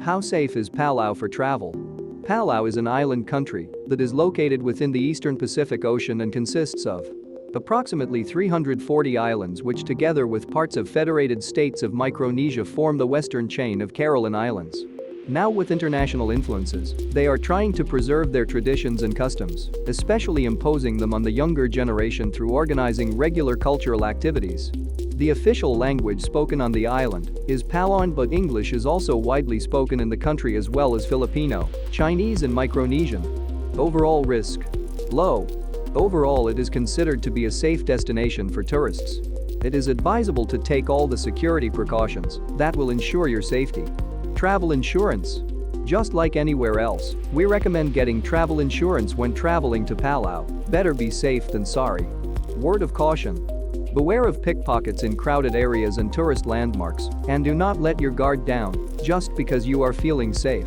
How safe is Palau for travel? Palau is an island country that is located within the eastern Pacific Ocean and consists of approximately 340 islands, which together with parts of Federated States of Micronesia form the western chain of Caroline Islands. Now with international influences, they are trying to preserve their traditions and customs, especially imposing them on the younger generation through organizing regular cultural activities. The official language spoken on the island is Palauan, but English is also widely spoken in the country as well as Filipino, Chinese and Micronesian. Overall risk: low. Overall, it is considered to be a safe destination for tourists. It is advisable to take all the security precautions that will ensure your safety. Travel insurance. Just like anywhere else, we recommend getting travel insurance when traveling to Palau. Better be safe than sorry. Word of caution: beware of pickpockets in crowded areas and tourist landmarks, and do not let your guard down just because you are feeling safe.